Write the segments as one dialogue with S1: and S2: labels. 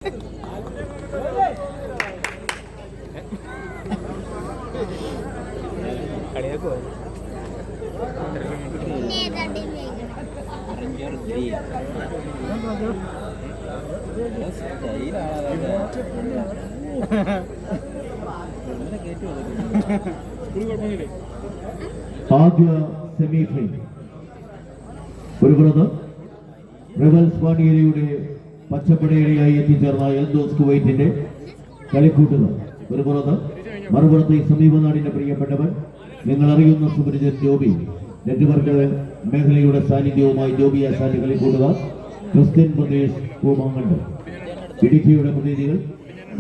S1: ആദ്യ സെമിഫൈനൽ ഒരു പുറത്ത് റിവൽസ് വാണിയരിയുടെ പച്ചപ്പടയടിയായി എത്തിച്ചേർന്ന എൽദോസ് കുവൈറ്റിന്റെ കളിക്കൂട്ടുകാർ ഒരു പുറത്ത്, മറുപുറത്ത് ഈ സമീപനാടിന്റെ പ്രിയപ്പെട്ടവൻ നിങ്ങൾ അറിയുന്ന സുപരിചിതൻ ജോബി, നെറ്റ്വർക്ക് മേഖലയുടെ സാന്നിധ്യവുമായി ജോബി ആശാന്റെ കളിക്കൂട്ടുകാർ ക്രിസ്ത്യൻ പ്രദേശ് പൂമാങ്ങണ്ട്. ഇടുക്കിയുടെ പ്രതിനിധികൾ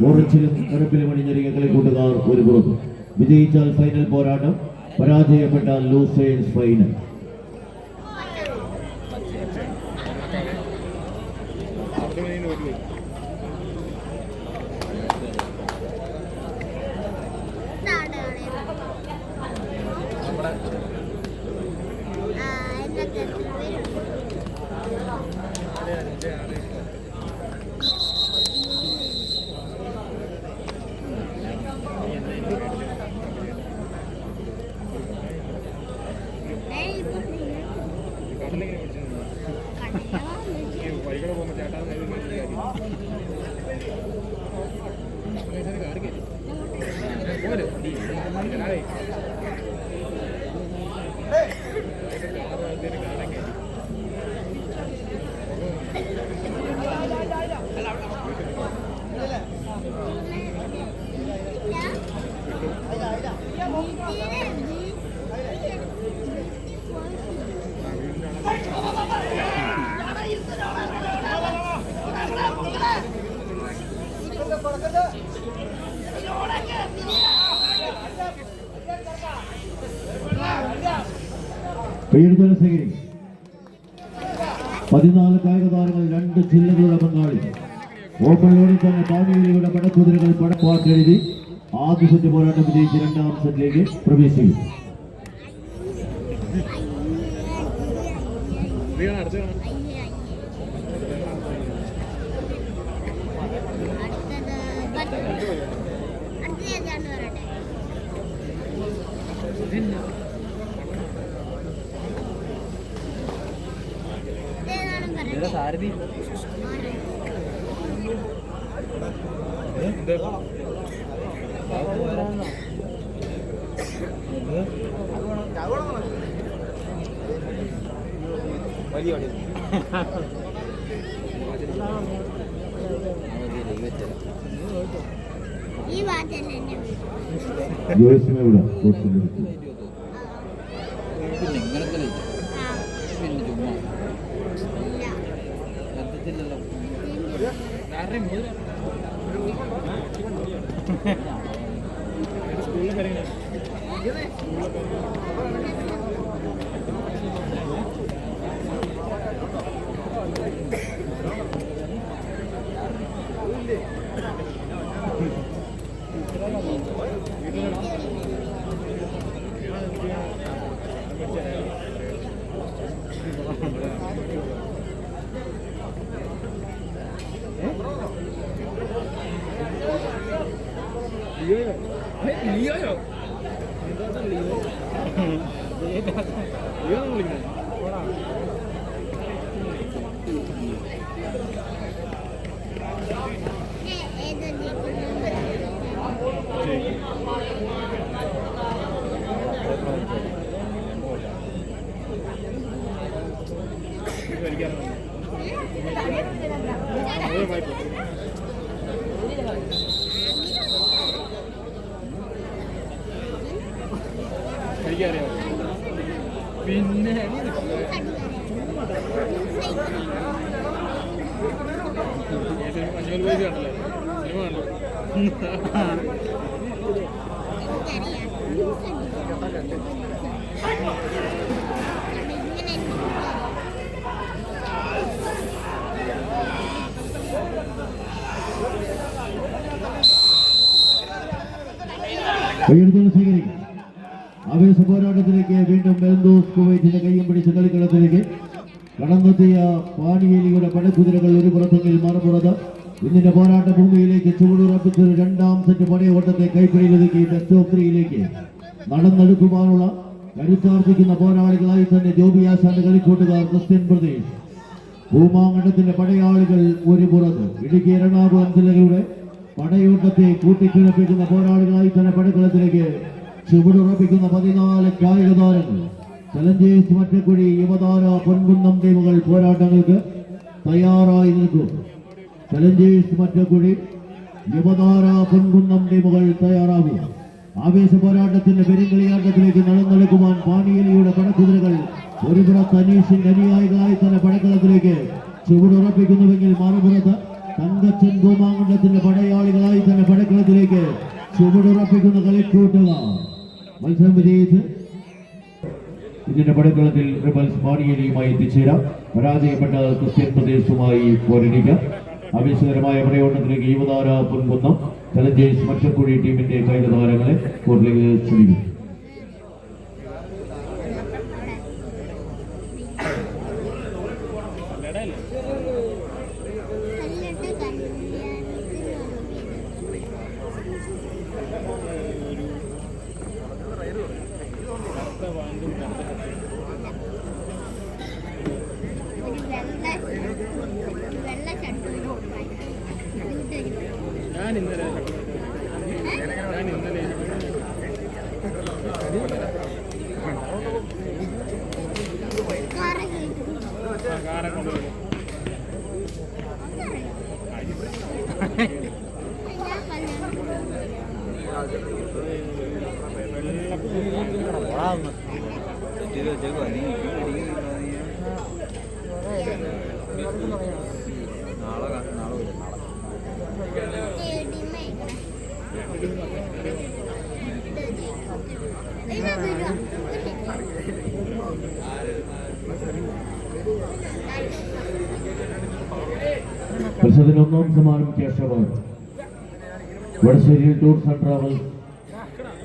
S1: ഓറഞ്ചിലും കറുപ്പിലും അണിഞ്ഞൊരുങ്ങിയ കളിക്കൂട്ടുകാർ ഒരു പുറത്ത്. വിജയിച്ചാൽ ഫൈനൽ പോരാട്ടം, പരാജയപ്പെട്ടാൽ ലൂസേഴ്സ് ഫൈനൽ. പേരുതല ശേഖരി 14 കായിക താരങ്ങൾ, 2 ജില്ലകളുടെ പങ്കാളി. ഓപ്പൺ ലോണിൽ തന്നെ പാണിയേരിയുടെ പടക്കുതിരകൾ പടപ്പാട്ടെഴുതി ആദ്യ സെറ്റ് പോരാട്ടം വിജയിച്ച് 2ാം സെറ്റിലേക്ക് പ്രവേശിക്കും.
S2: സാരഥി പിന്നെ
S1: ആവേശ പോരാട്ടത്തിലേക്ക് വീണ്ടും എൽദോസ് കുവൈറ്റിന്റെ കയ്യും പിടിച്ച് കളിക്കളത്തിലേക്ക് കടന്നെത്തിയ പാണിയേലിയുടെ പടക്കുതിരകൾ ഒരു പുറത്തെങ്കിൽ മറുപുറത്ത് ഇന്നിന്റെ പോരാട്ട ഭൂമിയിലേക്ക് ചുവടുറപ്പിച്ചൊരു രണ്ടാം സെറ്റ് പടയോട്ടത്തെ കൈപ്പിടിയിലൊതുക്കി ബെസ്റ്റ് ഓഫ് 3യിലേക്ക് നടന്നെടുക്കുവാനുള്ള കരുത്താർജിക്കുന്ന പോരാളികളായി തന്നെ ജോബിയാശാന്റെ കളിക്കൂട്ടുകാർ ക്രിസ്ത്യൻ പ്രദേശ് ഭൂമാങ്കണ്ടത്തിന്റെ പടയാളികൾ ഒരു പുറത്ത് ഇടുക്കി എറണാകുളം ജില്ലകളുടെ പടയോട്ടത്തെ കൂട്ടിക്കിഴപ്പിക്കുന്ന പോരാളികളായി തന്നെ പടക്കളത്തിലേക്ക് ചുവടുറപ്പിക്കുന്ന 14 കായിക താരങ്ങൾ ചലഞ്ചേഴ്സ് മറ്റക്കുഴി യുവതാര പൊൻകുന്നം ടീമുകൾ പോരാട്ടങ്ങൾക്ക് തയ്യാറായി നിൽക്കും. ചലഞ്ചേഴ്സ് മറ്റക്കുഴി യുവതാര പൊൻകുന്നം ടീമുകൾ തയ്യാറാകും. ആവേശ പോരാട്ടത്തിന്റെ പെരുങ്കളിയാട്ടത്തിലേക്ക് നടന്നെടുക്കുവാൻ പാണിയലിയുടെ പടക്കുതിരകൾ ഒരു പുറത്ത് അനീഷിന്റെ അനുയായികളായി തന്നെ പടക്കളത്തിലേക്ക് ചുവടുറപ്പിക്കുന്നുവെങ്കിൽ മറുപുറത്ത് തങ്കച്ചൻ ഭൂമാങ്കണ്ടത്തിന്റെ പടയാളികളായി തന്നെ പടക്കളത്തിലേക്ക് ചുവടുറപ്പിക്കുന്ന കളിക്കൂട്ടുകാർ മത്സരം വിജയിച്ച് ഇതിന്റെ പടക്കളത്തിൽ റിബൽസ് പാണിയലിയുമായി എത്തിച്ചേരാം. പരാജയപ്പെട്ട ക്രിസ്ത്യൻ പ്രദേശവുമായി പോരടിക്കാം. ആവേശകരമായ പടയോട്ടത്തിലേക്ക് യുവതാര പൊൻകുന്നം ചലഞ്ചേഴ്സ് മറ്റക്കുഴി ടീമിന്റെ കായിക താരങ്ങളെ കോർട്ടിലേക്ക് ക്ഷണിക്കും.
S2: ഞാൻ ഇന്നലെ കാറെ കൊണ്ടുപോയി
S1: മത്സരത്തിന് ഒന്നാം സമ്മാനം cash award Vadassery tours and travels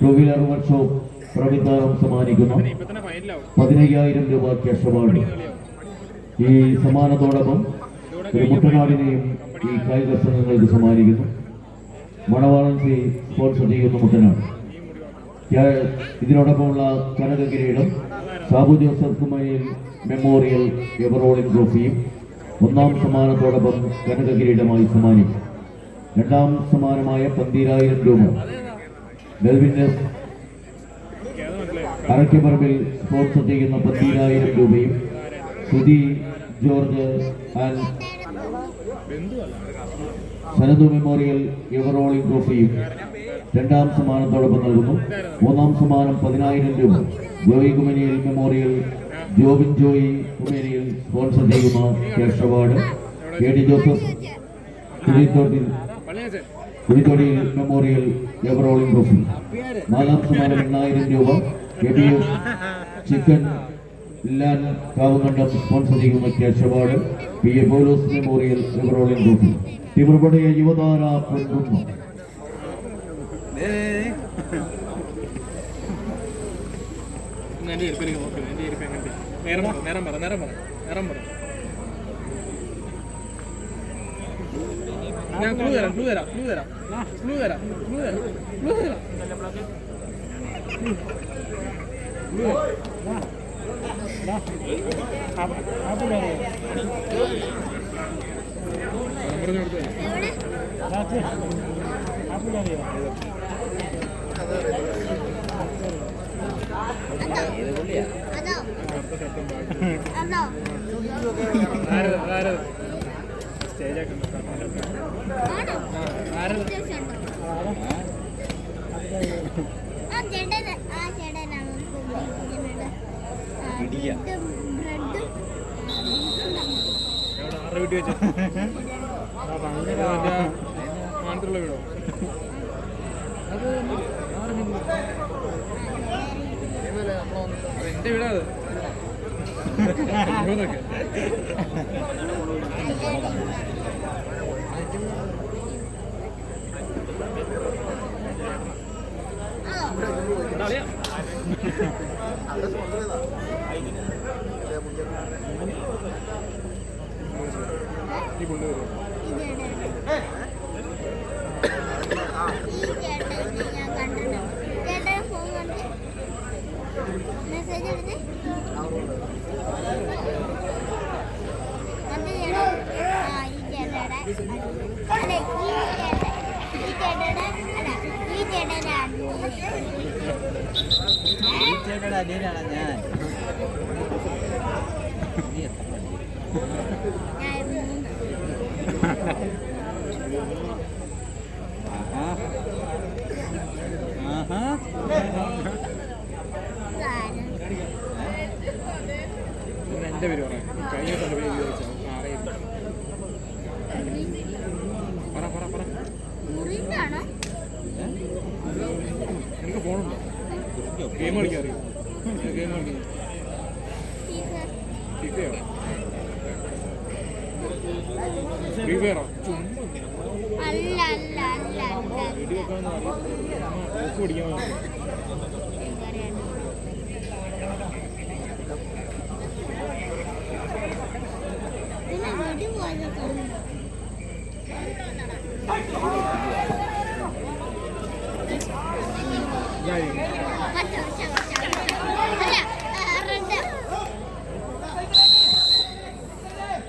S1: two wheeler workshop പ്രവിധാനം സമ്മാനിക്കുന്നു 15,000 രൂപ ക്യാഷ് അവാർഡ്. ഈ സമ്മാനത്തോടൊപ്പം ഒരു മുട്ടനാടിനെയും ഈ കായിക സംഘങ്ങൾക്ക് സമ്മാനിക്കുന്നു. മണവാളൻ സി സ്പോൺസർ ചെയ്യുന്ന മുട്ടനാട്. ഇതിനോടൊപ്പമുള്ള കനക കിരീടം സാബു ജോസഫ് കുമരിയിൽ മെമ്മോറിയൽ എവറോളിംഗ് ട്രോഫിയും ഒന്നാം സമ്മാനത്തോടൊപ്പം കനക കിരീടമായി സമ്മാനിക്കും. രണ്ടാം സമ്മാനമായ 12,000 രൂപ ഡെൽവിനസ് അറക്കപ്പറമ്പിൽ സ്പോൺസർ ചെയ്യുന്ന 12,000 രൂപയും Sudhi George and Sanathu memorial ever rolling ട്രോഫിയും രണ്ടാം സമ്മാനത്തോടൊപ്പം നൽകുന്നു. മൂന്നാം സമ്മാനം 10,000 രൂപ Joy Kumaniyil memorial Jobin Joy Kumeniyil sponsor ചെയ്യുന്ന cash award. K D Joseph Kuzhithodiyil memorial ever rolling trophy. നാലാം സമ്മാനം 8,000 രൂപ KBS chicken land Kavukandam sponsor ചെയ്യുന്ന cash award. PA Paulose memorial ever rolling trophy. തിരുവപ്പടയ യുവതാര പൊൻകുന്നം.
S2: ഞാൻ ക്ലൂ തരാം മാനത്തിലുള്ള വീടോ അത് എന്റെ വീടാ അത്. ഈ പുള്ളി
S3: അടിയിലാണ് ഞാൻ
S2: എന്റെ പേര് പറയാം കഴിഞ്ഞ പേര് ചോദിച്ചാൽ പറ പറ പറ എനിക്ക് ഫോണുണ്ടോ ഗെയിം കളിക്കാൻ അറിയോ ഗെയിം കളിക്കാൻ ഫിഫയോ ഫ്രീ ഫയറോ വീഡിയോ വെക്കാൻ ബുക്ക് പിടിക്കാൻ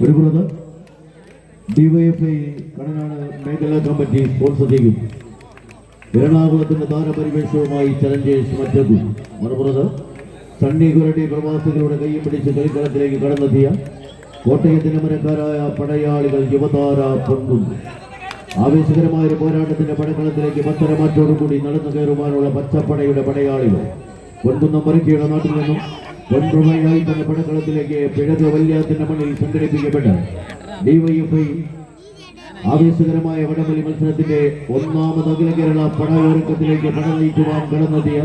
S1: ഒരു ബ്രദർ ഡിവൈഎഫ്ഐ കടനാട് മേഖലാ കമ്മിറ്റി സ്പോൺസർ ചെയ്യും എറണാകുളത്തിന്റെ താരപരിവേഷവുമായി ചലഞ്ചേഴ്സ് മറ്റു മറുപുറത്ത് സണ്ണി കുരട്ടി പ്രവാസികളുടെ കൈയും പിടിച്ച് കളിക്കളത്തിലേക്ക് കടന്നെത്തിയ കോട്ടയത്തിന് മുനക്കാരായ പടയാളികൾ യുവതാര പൊൻകുന്ന് ആവേശകരമായ ഒരു പോരാട്ടത്തിന്റെ പടക്കളത്തിലേക്ക് പത്തരമാറ്റോടുകൂടി നടന്നു കയറുവാനുള്ള പച്ചപ്പടയുടെ പടയാളികൾ പൊൻകുന്നം മരക്കിയുടെ നാട്ടിൽ നിന്നും പൊൻപ്രമയായി തന്നെ പടക്കളത്തിലേക്ക് പിഴക വല്യാത്തിന്റെ മണ്ണിൽ സംഘടിപ്പിക്കപ്പെട്ട ഡിവൈഎഫ്ഐ ആവേശകരമായ വടംവലി മത്സരത്തിന്റെ ഒന്നാമത് അഖില കേരള പടയൊരുക്കത്തിലേക്ക് പട നയിക്കുവാൻ കടന്നെത്തിയ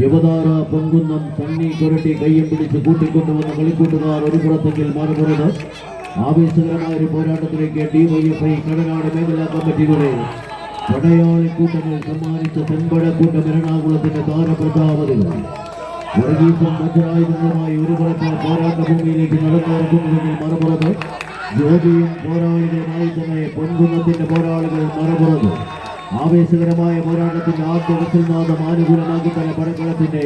S1: യുവതാര പൊൻകുന്നം സണ്ണി കുരട്ടി കയ്യം പിടിച്ച് കൂട്ടിക്കൊണ്ടുവന്ന കളിക്കൂട്ടുകാർ ഒരു പുറത്തെങ്കിൽ മറുപുറത്ത് ആവേശകരമായ ഒരു പോരാട്ടത്തിലേക്ക് ഡിവൈഎഫ്ഐ കടനാട് മേഖലാ കമ്മിറ്റിയുടെ പടയാളിക്കൂട്ടങ്ങൾ സമ്മാനിച്ച ചെമ്പടക്കൂട്ടം എറണാകുളത്തിന്റെ താരപ്രതാപതികൾ വർഗീസും വജ്രായുധങ്ങളുമായി ഒരു പുറത്ത് പോരാട്ട ഭൂമിയിലേക്ക് നടന്നിറങ്ങുന്നതെങ്കിൽ മറുപുറത്ത് ജ്യോതിയും പോരാളികളുമായി തന്നെ പൊൻകുന്നത്തിന്റെ പോരാളികൾ മറുപുറത്ത് ആവേശകരമായ പോരാട്ടത്തിന്റെ ആദ്യ വസൽനാഥം ആനുകൂലമാക്കി തന്നെ പടക്കളത്തിന്റെ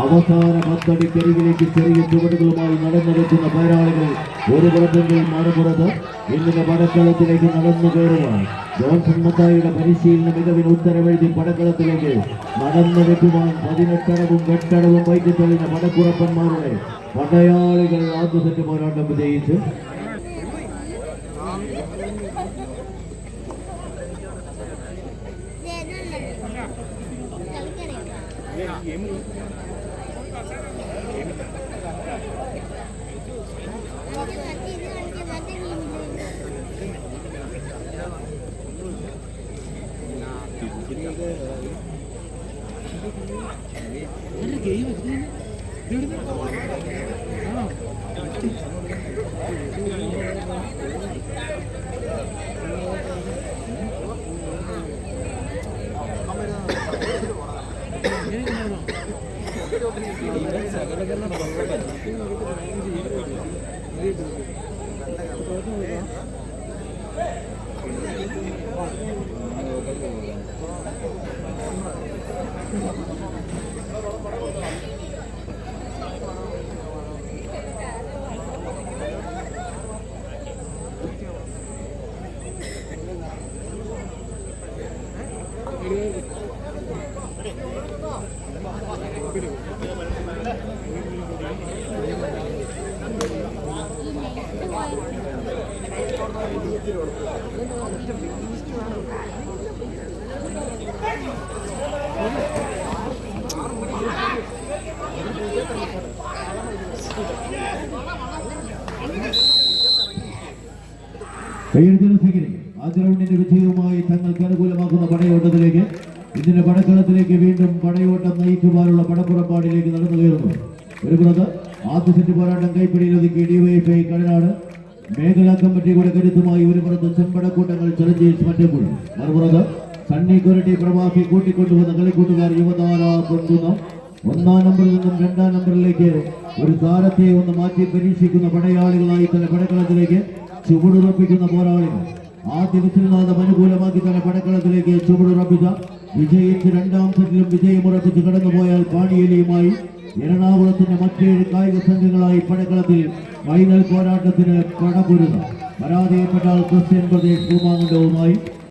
S1: അവസാന പത്തടിക്കരികിലേക്ക് ചെറിയ ചുവടുകളുമായി നടന്നെടുക്കുന്ന പോരാളികൾ ഒരു പുറത്തെങ്കിൽ മറുപുറത്ത് ഇന്നിന്റെ പടക്കളത്തിലേക്ക് നടന്നു കയറുവാൻ ജോൺസൺ മത്തായിയുടെ പരിശീലന മികവിന് ഉത്തരവെഴുതി പടക്കളത്തിലേക്ക് നടന്നെടുക്കുവാൻ 18 വെട്ടടവും വൈകിത്തെളിഞ്ഞ പടക്കുറപ്പന്മാരുടെ പടയാളികൾ ആദ്യ സെറ്റ് പോരാട്ടം വിജയിച്ച് ആദ്യ റൗണ്ടിന്റെ വിജയവുമായി തങ്ങൾക്ക് അനുകൂലമാക്കുന്ന പടയോട്ടത്തിലേക്ക് ഇതിന്റെ പടക്കളത്തിലേക്ക് വീണ്ടും പടയോട്ടം നയിക്കുവാനുള്ള പടപ്പുറപ്പാടിലേക്ക് നടന്നു കയറുന്നു. ഒരു പുറത്ത് ആദ്യ സെറ്റ് പോരാട്ടം കൈപ്പിടിയിൽ ഒതുക്കി ഡിവൈഎഫ്ഐ കടനാട് മേഖലാ കമ്മിറ്റിയുടെ കരുത്തുമായി ഒരു പുറത്ത് ചെമ്പടക്കൂട്ടങ്ങൾ ചലഞ്ചേഴ്സ് മറ്റക്കുഴി, മറുപുറത്ത് സണ്ണി കുരട്ടി പ്രവാസി കൂട്ടിക്കൊണ്ടുവന്ന കളിക്കൂട്ടുകാർ യുവതാര പൊൻകുന്നം. ഒന്നാം നമ്പറിൽ നിന്നും രണ്ടാം നമ്പറിലേക്ക് ഒരു താരത്തെ ഒന്ന് മാറ്റി പരീക്ഷിക്കുന്ന പടയാളികളായി തന്നെ പടക്കളത്തിലേക്ക് ചുവടുറപ്പിക്കുന്ന പോരാളികൾ. ആദ്യ വിസിൽനാഥം അനുകൂലമാക്കി തന്നെ പടക്കളത്തിലേക്ക് ചുവടുറപ്പിച്ച വിജയിച്ച് രണ്ടാം സെറ്റിലും വിജയമുറപ്പിച്ച് കടന്നുപോയാൽ പാണിയേലിയുമായി എറണാകുളത്തിന്റെ മറ്റേഴ് കായിക സംഘങ്ങളായി പടക്കളത്തിൽ ഫൈനൽ പോരാട്ടത്തിന് പടപൊരുത പരാജയപ്പെട്ടാൽ ക്രിസ്ത്യൻ പ്രദേശ് പൂമാങ്കണ്ടവുമായി